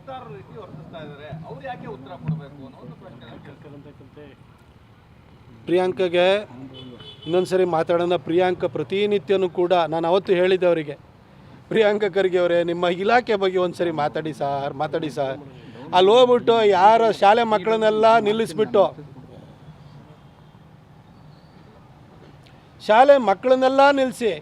ವಕ್ತಾರರ ರೀತಿ ವರ್ತಿಸ್ತಾ ಇದ್ದಾರೆ, ಅವ್ರು ಯಾಕೆ ಉತ್ತರ ಕೊಡಬೇಕು ಅನ್ನೋ ಒಂದು ಪ್ರಶ್ನೆ. ಪ್ರಿಯಾಂಕಗೆ ಇನ್ನೊಂದ್ಸರಿ ಮಾತಾಡೋಣ. ಪ್ರಿಯಾಂಕ ಪ್ರತಿನಿತ್ಯನೂ ಕೂಡ ನಾನು ಅವತ್ತು ಹೇಳಿದ್ದೆ ಅವರಿಗೆ, ಪ್ರಿಯಾಂಕ ಖರ್ಗೆ ಅವರೇ ನಿಮ್ಮ ಇಲಾಖೆ ಬಗ್ಗೆ ಒಂದ್ಸರಿ ಮಾತಾಡಿ ಸರ್. ಅಲ್ಲಿ ಹೋಗ್ಬಿಟ್ಟು ಯಾರ ಶಾಲೆ ಮಕ್ಕಳನ್ನೆಲ್ಲ ನಿಲ್ಲಿಸ್ಬಿಟ್ಟು ನಿಲ್ಲಿಸಿ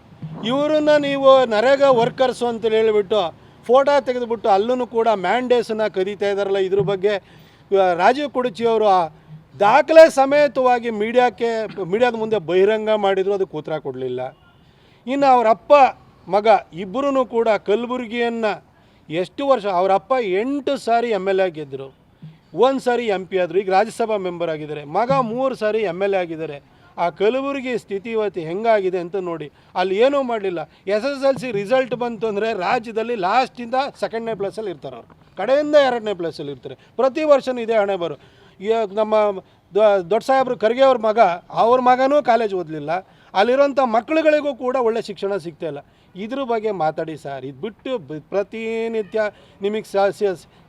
ಇವರನ್ನ ನೀವು ನರೇಗಾ ವರ್ಕರ್ಸು ಅಂತೇಳಿ ಹೇಳಿಬಿಟ್ಟು ಫೋಟೋ ತೆಗೆದುಬಿಟ್ಟು ಅಲ್ಲೂ ಕೂಡ ಮ್ಯಾಂಡೇಸನ್ನು ಕದೀತಾ ಇದ್ದಾರಲ್ಲ, ಇದ್ರ ಬಗ್ಗೆ ರಾಜೀವ್ ಕುಡುಚಿ ಅವರು ದಾಖಲೆ ಸಮೇತವಾಗಿ ಮೀಡಿಯಾದ ಮುಂದೆ ಬಹಿರಂಗ ಮಾಡಿದ್ರು, ಅದಕ್ಕೆ ಉತ್ತರ ಕೊಡಲಿಲ್ಲ. ಇನ್ನು ಅವರಪ್ಪ ಮಗ ಇಬ್ಬರೂ ಕೂಡ ಕಲಬುರಗಿಯನ್ನು ಎಷ್ಟು ವರ್ಷ, ಅವರಪ್ಪ 8 ಸಾರಿ MLA ಗೆದ್ದರು, 1 ಸಾರಿ MP ಆದರು, ಈಗ ರಾಜ್ಯಸಭಾ ಮೆಂಬರ್ ಆಗಿದ್ದಾರೆ. ಮಗ 3 ಸಾರಿ MLA ಆಗಿದ್ದಾರೆ. ಆ ಕಲಬುರಗಿ ಸ್ಥಿತಿ ಇವತ್ತು ಹೆಂಗಾಗಿದೆ ಅಂತ ನೋಡಿ. ಅಲ್ಲಿ ಏನೂ ಮಾಡಲಿಲ್ಲ. SSLC ರಿಸಲ್ಟ್ ಬಂತು ಅಂದರೆ ರಾಜ್ಯದಲ್ಲಿ ಲಾಸ್ಟಿಂದ 2ನೇ ಪ್ಲೇಸಲ್ಲಿ ಇರ್ತಾರೆ, ಅವರು ಕಡೆಯಿಂದ 2ನೇ ಪ್ಲೇಸಲ್ಲಿ ಇರ್ತಾರೆ. ಪ್ರತಿ ವರ್ಷವೂ ಇದೇ ಹಣೆ ಬರು. ನಮ್ಮ ದೊಡ್ಡ ಸಾಹೇಬರು ಖರ್ಗೆ ಅವ್ರ ಮಗನೂ ಕಾಲೇಜ್ ಓದಲಿಲ್ಲ. ಅಲ್ಲಿರೋಂಥ ಮಕ್ಕಳುಗಳಿಗೂ ಕೂಡ ಒಳ್ಳೆ ಶಿಕ್ಷಣ ಸಿಗ್ತಾಯಿಲ್ಲ. ಇದ್ರ ಬಗ್ಗೆ ಮಾತಾಡಿ ಸರ್. ಇದು ಬಿಟ್ಟು ಪ್ರತಿನಿತ್ಯ ನಿಮಗೆ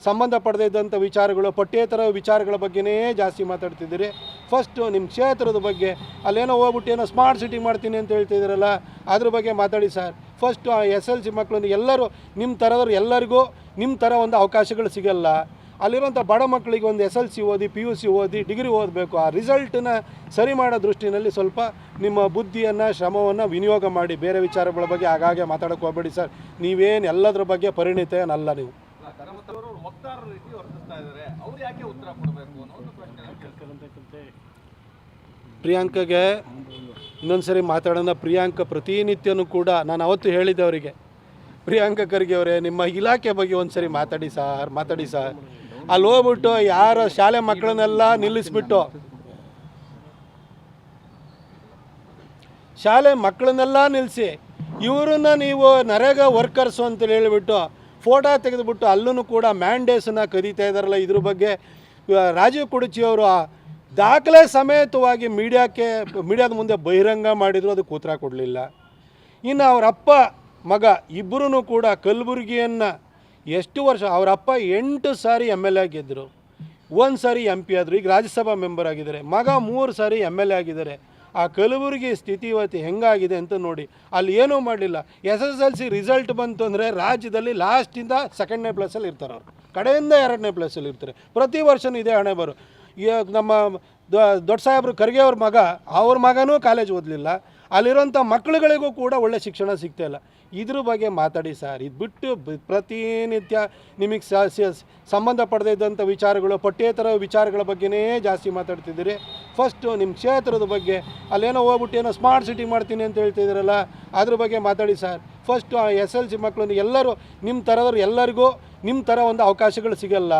ಸಂಬಂಧಪಡದೇ ಇದ್ದಂಥ ವಿಚಾರಗಳು, ಪಠ್ಯೇತರ ವಿಚಾರಗಳ ಬಗ್ಗೆನೇ ಜಾಸ್ತಿ ಮಾತಾಡ್ತಿದ್ದೀರಿ. ಫಸ್ಟು ನಿಮ್ಮ ಕ್ಷೇತ್ರದ ಬಗ್ಗೆ ಅಲ್ಲೇನೋ ಹೋಗ್ಬಿಟ್ಟು ಏನೋ ಸ್ಮಾರ್ಟ್ ಸಿಟಿ ಮಾಡ್ತೀನಿ ಅಂತ ಹೇಳ್ತಿದ್ದೀರಲ್ಲ, ಅದ್ರ ಬಗ್ಗೆ ಮಾತಾಡಿ ಸರ್. ಫಸ್ಟು SLC ಮಕ್ಕಳನ್ನು ಎಲ್ಲರೂ ನಿಮ್ಮ ಥರದವ್ರು ಎಲ್ಲರಿಗೂ ನಿಮ್ಮ ಥರ ಒಂದು ಅವಕಾಶಗಳು ಸಿಗಲ್ಲ. ಅಲ್ಲಿರೋಂಥ ಬಡ ಮಕ್ಕಳಿಗೆ ಒಂದು SLC ಓದಿ, PUC ಓದಿ, ಡಿಗ್ರಿ ಓದಬೇಕು. ಆ ರಿಸಲ್ಟನ್ನ ಸರಿ ಮಾಡೋ ದೃಷ್ಟಿನಲ್ಲಿ ಸ್ವಲ್ಪ ನಿಮ್ಮ ಬುದ್ಧಿಯನ್ನು, ಶ್ರಮವನ್ನು ವಿನಿಯೋಗ ಮಾಡಿ. ಬೇರೆ ವಿಚಾರಗಳ ಬಗ್ಗೆ ಆಗಾಗ್ಗೆ ಮಾತಾಡೋಕ್ಕೆ ಹೋಗಬೇಡಿ ಸರ್. ನೀವೇನು ಎಲ್ಲದ್ರ ಬಗ್ಗೆ ಪರಿಣಿತನಲ್ಲ ನೀವು. ವಕ್ತಾರರ ರೀತಿ ವರ್ತಿಸ್ತಾ ಇದ್ದಾರೆ, ಅವ್ರು ಯಾಕೆ ಉತ್ತರ ಕೊಡಬೇಕು ಅನ್ನೋ ಒಂದು ಪ್ರಶ್ನೆ. ಪ್ರಿಯಾಂಕಗೆ ಇನ್ನೊಂದ್ಸರಿ ಮಾತಾಡೋಣ. ಪ್ರಿಯಾಂಕ ಪ್ರತಿನಿತ್ಯನೂ ಕೂಡ ನಾನು ಅವತ್ತು ಹೇಳಿದ್ದೆ ಅವರಿಗೆ, ಪ್ರಿಯಾಂಕ ಖರ್ಗೆ ಅವರೇ ನಿಮ್ಮ ಇಲಾಖೆ ಬಗ್ಗೆ ಒಂದ್ಸರಿ ಮಾತಾಡಿ ಸರ್. ಅಲ್ಲಿ ಹೋಗ್ಬಿಟ್ಟು ಯಾರ ಶಾಲೆ ಮಕ್ಕಳನ್ನೆಲ್ಲ ನಿಲ್ಲಿಸ್ಬಿಟ್ಟು ನಿಲ್ಲಿಸಿ ಇವರನ್ನ ನೀವು ನರೇಗಾ ವರ್ಕರ್ಸು ಅಂತೇಳಿ ಹೇಳಿಬಿಟ್ಟು ಫೋಟೋ ತೆಗೆದುಬಿಟ್ಟು ಅಲ್ಲೂ ಕೂಡ ಮ್ಯಾಂಡೇಸನ್ನು ಕದೀತಾ ಇದ್ದಾರಲ್ಲ, ಇದ್ರ ಬಗ್ಗೆ ರಾಜೀವ್ ಕುಡುಚಿ ಅವರು ದಾಖಲೆ ಸಮೇತವಾಗಿ ಮೀಡಿಯಾದ ಮುಂದೆ ಬಹಿರಂಗ ಮಾಡಿದ್ರು, ಅದಕ್ಕೆ ಉತ್ತರ ಕೊಡಲಿಲ್ಲ. ಇನ್ನು ಅವರಪ್ಪ ಮಗ ಇಬ್ಬರೂ ಕೂಡ ಕಲಬುರಗಿಯನ್ನು ಎಷ್ಟು ವರ್ಷ, ಅವರಪ್ಪ 8 ಸಾರಿ MLA ಗೆದ್ದರು, 1 ಸಾರಿ MP ಆದರು, ಈಗ ರಾಜ್ಯಸಭಾ ಮೆಂಬರ್ ಆಗಿದ್ದಾರೆ. ಮಗ 3 ಸಾರಿ MLA ಆಗಿದ್ದಾರೆ. ಆ ಕಲಬುರಗಿ ಸ್ಥಿತಿ ಇವತ್ತು ಹೆಂಗಾಗಿದೆ ಅಂತ ನೋಡಿ. ಅಲ್ಲಿ ಏನೂ ಮಾಡಲಿಲ್ಲ. SSLC ರಿಸಲ್ಟ್ ಬಂತು ಅಂದರೆ ರಾಜ್ಯದಲ್ಲಿ ಲಾಸ್ಟಿಂದ 2ನೇ ಪ್ಲೇಸಲ್ಲಿ ಇರ್ತಾರೆ, ಅವರು ಕಡೆಯಿಂದ 2ನೇ ಪ್ಲೇಸಲ್ಲಿ ಇರ್ತಾರೆ. ಪ್ರತಿ ವರ್ಷವೂ ಇದೇ ಹಣೆ ಬರು. ನಮ್ಮ ದೊಡ್ಡ ಸಾಹೇಬರು ಖರ್ಗೆ ಅವ್ರ ಮಗನೂ ಕಾಲೇಜ್ ಓದಲಿಲ್ಲ. ಅಲ್ಲಿರೋಂಥ ಮಕ್ಕಳುಗಳಿಗೂ ಕೂಡ ಒಳ್ಳೆ ಶಿಕ್ಷಣ ಸಿಗ್ತಾಯಿಲ್ಲ. ಇದ್ರ ಬಗ್ಗೆ ಮಾತಾಡಿ ಸರ್. ಇದು ಬಿಟ್ಟು ಪ್ರತಿನಿತ್ಯ ನಿಮಗೆ ಸಂಬಂಧಪಡದೇ ಇದ್ದಂಥ ವಿಚಾರಗಳು, ಪಠ್ಯೇತರ ವಿಚಾರಗಳ ಬಗ್ಗೆನೇ ಜಾಸ್ತಿ ಮಾತಾಡ್ತಿದ್ದೀರಿ. ಫಸ್ಟು ನಿಮ್ಮ ಕ್ಷೇತ್ರದ ಬಗ್ಗೆ ಅಲ್ಲೇನೋ ಹೋಗ್ಬಿಟ್ಟು ಏನೋ ಸ್ಮಾರ್ಟ್ ಸಿಟಿ ಮಾಡ್ತೀನಿ ಅಂತ ಹೇಳ್ತಿದ್ದೀರಲ್ಲ, ಅದ್ರ ಬಗ್ಗೆ ಮಾತಾಡಿ ಸರ್. ಫಸ್ಟು SLC ಮಕ್ಕಳನ್ನು ಎಲ್ಲರೂ ನಿಮ್ಮ ಥರದವ್ರು ಎಲ್ಲರಿಗೂ ನಿಮ್ಮ ಥರ ಒಂದು ಅವಕಾಶಗಳು ಸಿಗಲ್ಲ.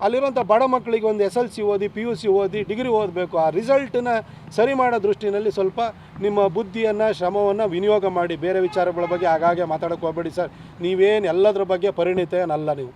ಅಲ್ಲಿರೋಂಥ ಬಡ ಮಕ್ಕಳಿಗೆ ಒಂದು SLC ಓದಿ, PUC ಓದಿ, ಡಿಗ್ರಿ ಓದಬೇಕು. ಆ ರಿಸಲ್ಟನ್ನ ಸರಿ ಮಾಡೋ ದೃಷ್ಟಿನಲ್ಲಿ ಸ್ವಲ್ಪ ನಿಮ್ಮ ಬುದ್ಧಿಯನ್ನು, ಶ್ರಮವನ್ನು ವಿನಿಯೋಗ ಮಾಡಿ. ಬೇರೆ ವಿಚಾರಗಳ ಬಗ್ಗೆ ಆಗಾಗ್ಗೆ ಮಾತಾಡೋಕ್ಕೆ ಹೋಗಬೇಡಿ ಸರ್. ನೀವೇನು ಎಲ್ಲದ್ರ ಬಗ್ಗೆ ಪರಿಣಿತನಲ್ಲ ನೀವು.